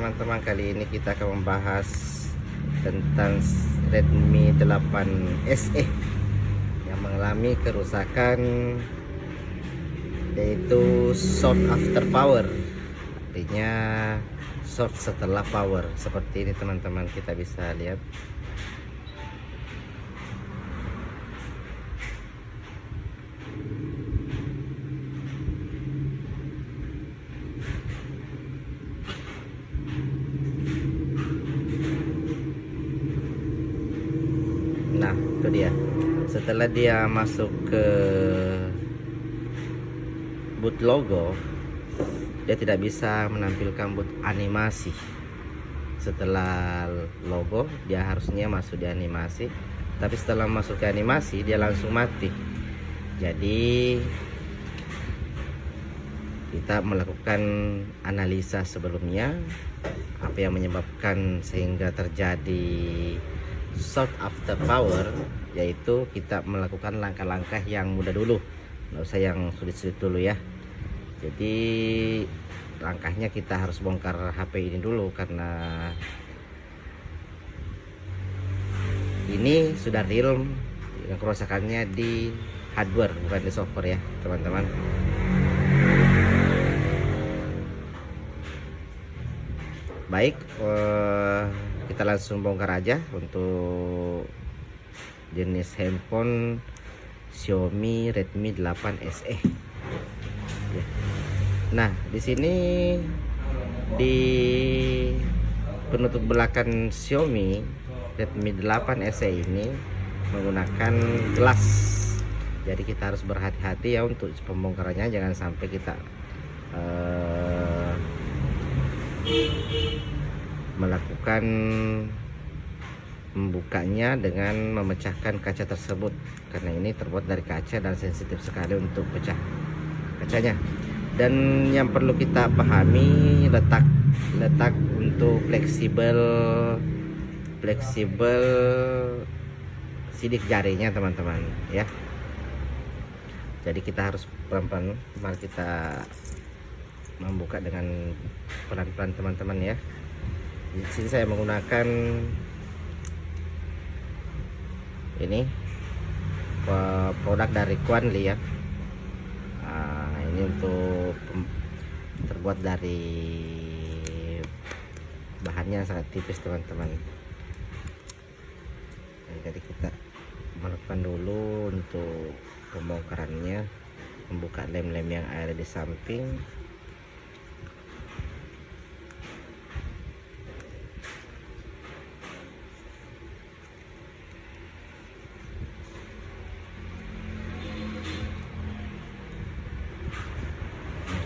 teman-teman, kali ini kita akan membahas tentang Redmi 8 SE yang mengalami kerusakan, yaitu short after power, artinya short setelah power. Seperti ini teman-teman, kita bisa lihat. Nah, itu dia. Setelah dia masuk ke boot logo, dia tidak bisa menampilkan boot animasi. Setelah logo, dia harusnya masuk di animasi, tapi setelah masuk ke animasi, dia langsung mati. Jadi kita melakukan analisa sebelumnya, apa yang menyebabkan sehingga terjadi short after power, yaitu kita melakukan langkah-langkah yang mudah dulu, nggak usah yang sulit-sulit dulu ya. Jadi langkahnya kita harus bongkar HP ini dulu, karena ini sudah real yang kerusakannya di hardware, bukan di software ya teman-teman. Baik, kita langsung bongkar aja untuk jenis handphone Xiaomi Redmi 8 SE. Nah, di sini di penutup belakang Xiaomi Redmi 8 SE ini menggunakan gelas. Jadi kita harus berhati-hati ya untuk pembongkarannya, jangan sampai kita melakukan membukanya dengan memecahkan kaca tersebut, karena ini terbuat dari kaca dan sensitif sekali untuk pecah kacanya. Dan yang perlu kita pahami, letak untuk fleksibel sidik jarinya teman-teman ya. Jadi kita harus pelan-pelan. Mari kita membuka dengan pelan-pelan teman-teman ya. Di sini saya menggunakan ini produk dari Quanli ya. Nah, ini untuk terbuat dari bahannya sangat tipis teman-teman. Jadi kita melakukan dulu untuk pembongkarannya, membuka lem-lem yang ada di samping.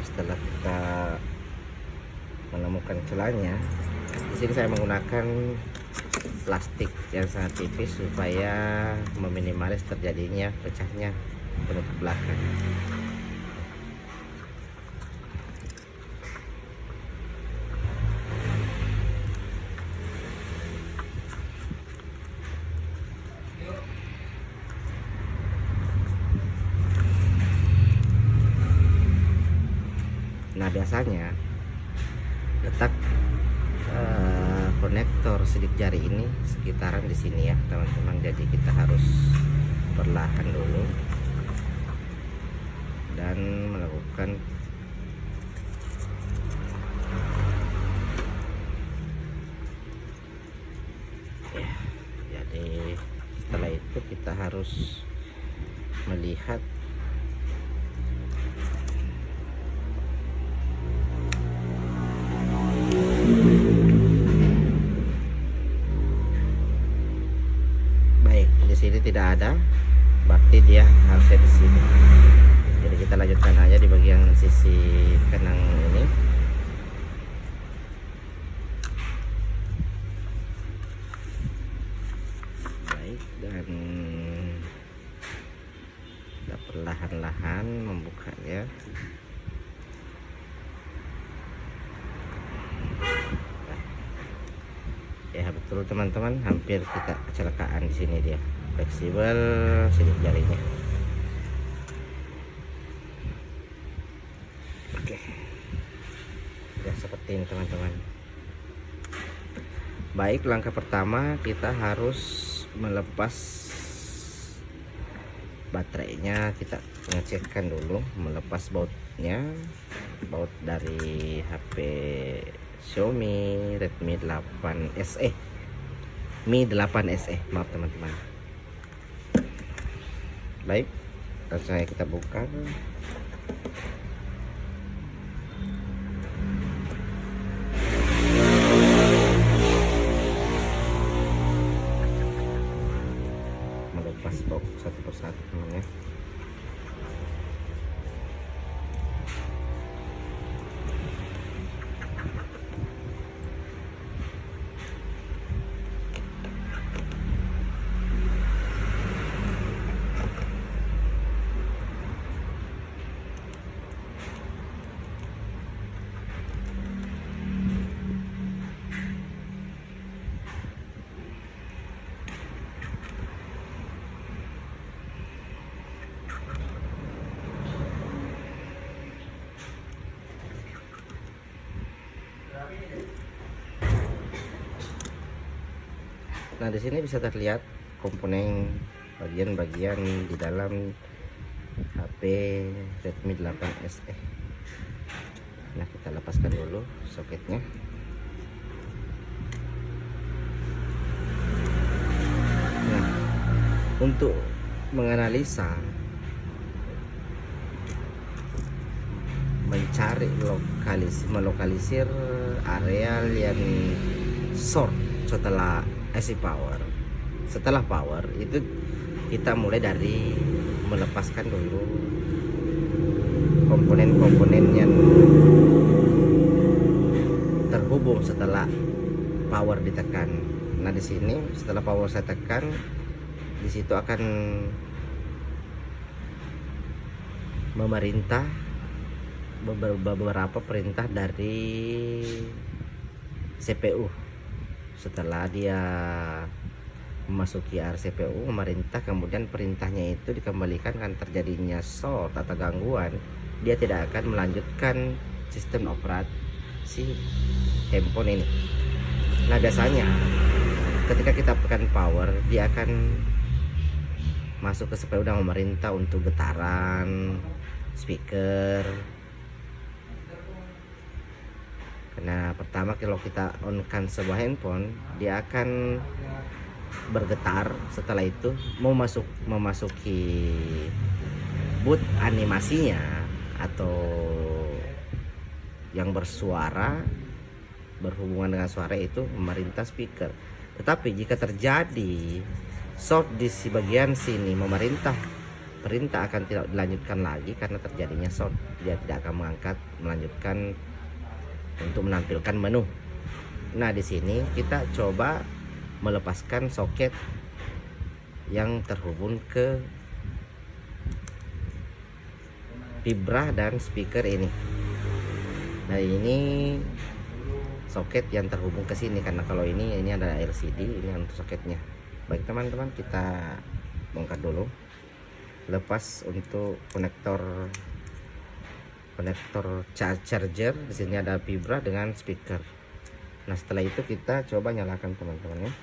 Setelah kita menemukan celahnya, di sini saya menggunakan plastik yang sangat tipis supaya meminimalis terjadinya pecahnya penutup belakang. Nah, biasanya letak konektor sidik jari ini sekitaran di sini ya teman-teman. Jadi kita harus perlahan dulu dan melakukan ya. Jadi setelah itu kita harus melihat sini tidak ada, berarti dia harusnya di sini. Jadi kita lanjutkan aja di bagian sisi kanan ini. Baik, dan kita perlahan-lahan membukanya. Ya betul teman-teman, hampir kita kecelakaan di sini dia. Fleksibel sidik jarinya. Oke. Ya seperti ini teman-teman. Baik, langkah pertama kita harus melepas baterainya. Kita ngecekkan dulu, melepas bautnya, baut dari HP Xiaomi Redmi 8 SE, Mi 8 SE, maaf teman-teman. Baik, langsung aja kita buka. Melepas baut satu persatu teman ya. Nah, di sini bisa terlihat komponen bagian-bagian di dalam HP Redmi 8 SE. Nah, kita lepaskan dulu soketnya. Nah, untuk menganalisa, mencari melokalisir areal yang short setelah IC power. Setelah power itu kita mulai dari melepaskan dulu komponen-komponen yang terhubung setelah power ditekan. Nah, di sini setelah power saya tekan, di situ akan memerintah beberapa perintah dari CPU. Setelah dia memasuki area CPU, memerintah, kemudian perintahnya itu dikembalikan kan terjadinya short atau gangguan, dia tidak akan melanjutkan sistem operasi handphone ini. Nah, biasanya ketika kita tekan power, dia akan masuk ke CPU dan memerintah untuk getaran speaker. Karena pertama kalau kita on kan sebuah handphone, dia akan bergetar. Setelah itu memasuki boot animasinya atau yang bersuara, berhubungan dengan suara, itu memerintah speaker. Tetapi jika terjadi short di bagian sini, perintah akan tidak dilanjutkan lagi karena terjadinya short. Dia tidak akan melanjutkan untuk menampilkan menu. Nah, di sini kita coba melepaskan soket yang terhubung ke Vibra dan speaker ini. Nah, ini soket yang terhubung ke sini, karena kalau ini ada LCD, ini untuk soketnya. Baik teman-teman, kita bongkar dulu. Lepas untuk konektor charger. Di sini ada Vibra dengan speaker. Nah, setelah itu kita coba nyalakan teman-teman ya.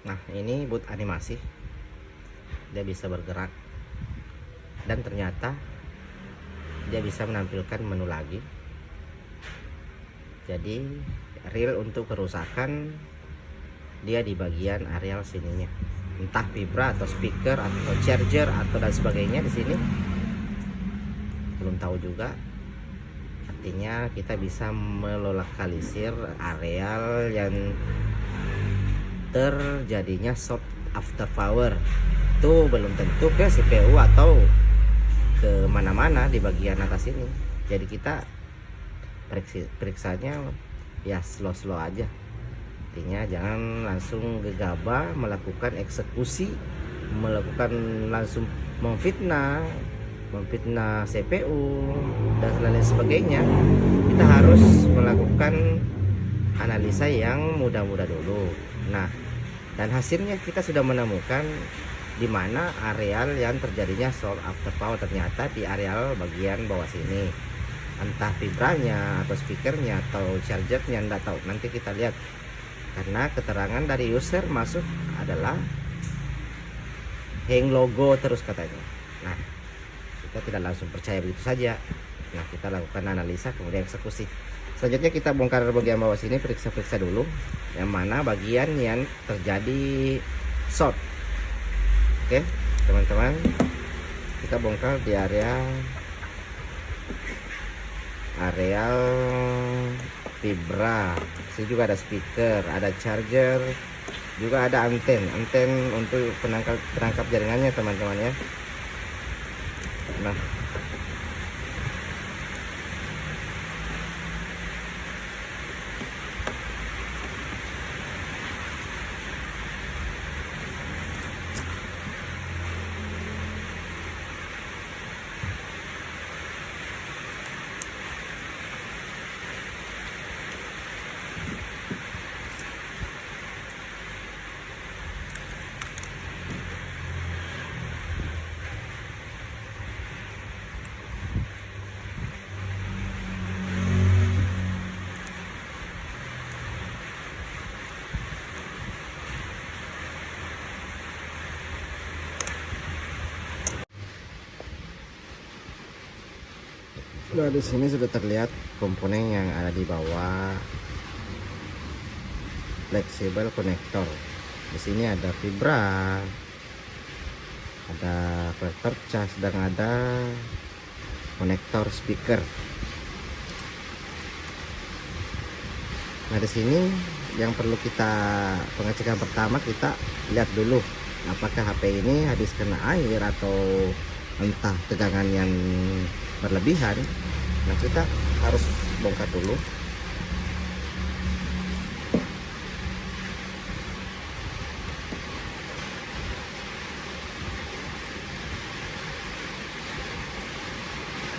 Nah, ini boot animasi, dia bisa bergerak dan ternyata dia bisa menampilkan menu lagi. Jadi real untuk kerusakan dia di bagian areal sininya, entah Vibra atau speaker atau charger atau dan sebagainya. Di sini belum tahu juga. Artinya kita bisa melokalisir areal yang terjadinya short after power. Itu belum tentu ke CPU atau ke mana-mana di bagian atas ini. Jadi kita periksanya ya slow aja. Artinya jangan langsung gegabah melakukan eksekusi, langsung memfitnah memfitnah CPU dan lain sebagainya, kita harus melakukan analisa yang mudah-mudah dulu. Nah, dan hasilnya kita sudah menemukan di mana areal yang terjadinya short after power, ternyata di areal bagian bawah sini, entah fibranya atau speakernya atau chargernya, enggak tahu, nanti kita lihat, karena keterangan dari user masuk adalah hang logo terus katanya. Nah, kita tidak langsung percaya begitu saja. Nah, kita lakukan analisa kemudian eksekusi. Selanjutnya kita bongkar bagian bawah sini, periksa-periksa dulu yang mana bagian yang terjadi short. Oke teman-teman, kita bongkar di areal fibra. Sini juga ada speaker, ada charger, juga ada anten untuk penangkap jaringannya teman-teman ya. Nah, nah di sini sudah terlihat komponen yang ada di bawah flexible connector. Di sini ada fibra, ada collector charge, dan ada konektor speaker. Nah, di sini yang perlu kita pengecekan pertama, kita lihat dulu apakah HP ini habis kena air atau entah tegangan yang berlebihan. Nah, kita harus bongkar dulu.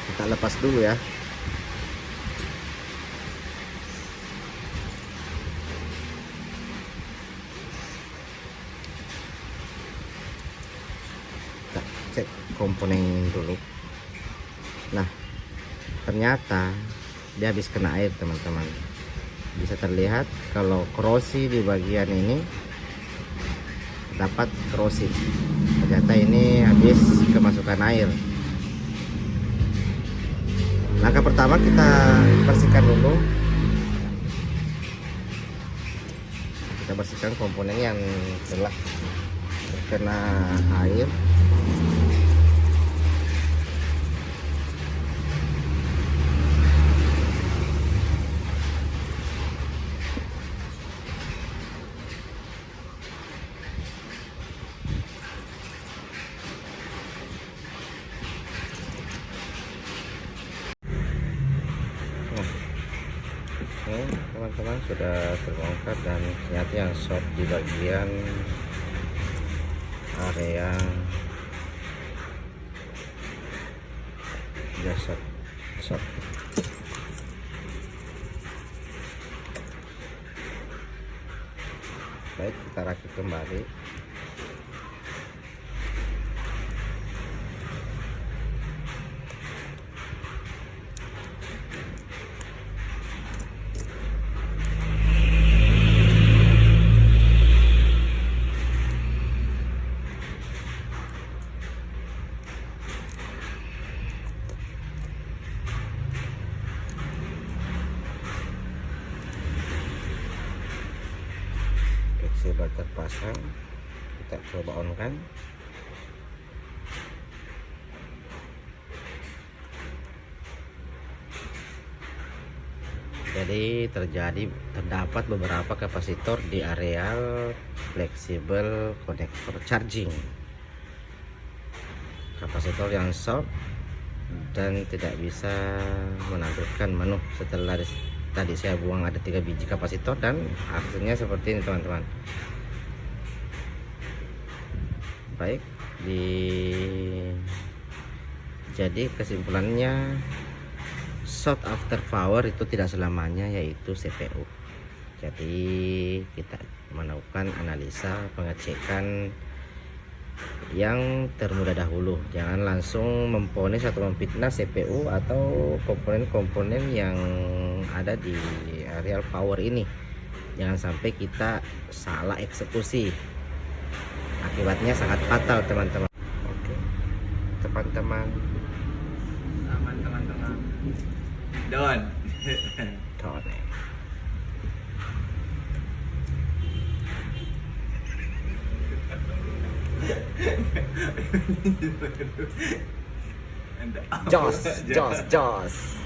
Kita lepas dulu ya. Kita cek komponen dulu. Nah, ternyata dia habis kena air teman-teman. Bisa terlihat kalau korosi di bagian ini dapat korosi. Ternyata ini habis kemasukan air. Langkah pertama, kita bersihkan dulu. Kita bersihkan komponen yang telah terkena air. Teman-teman, sudah terbongkar dan ternyata yang short di bagian area jasad short. Baik, kita rakit kembali. Sudah terpasang, kita coba on kan. Jadi terdapat beberapa kapasitor di areal flexible connector charging, kapasitor yang short dan tidak bisa menampilkan menu. Setelah tadi saya buang ada 3 biji kapasitor dan hasilnya seperti ini teman-teman. Baik, di Jadi kesimpulannya, short after power itu tidak selamanya yaitu CPU. Jadi kita melakukan analisa pengecekan yang termudah dahulu. Jangan langsung memponis atau memfitnah CPU atau komponen-komponen yang ada di areal power ini. Jangan sampai kita salah eksekusi. Akibatnya sangat fatal, teman-teman. Oke, teman-teman. Aman teman-teman. Don. Tone. Jos.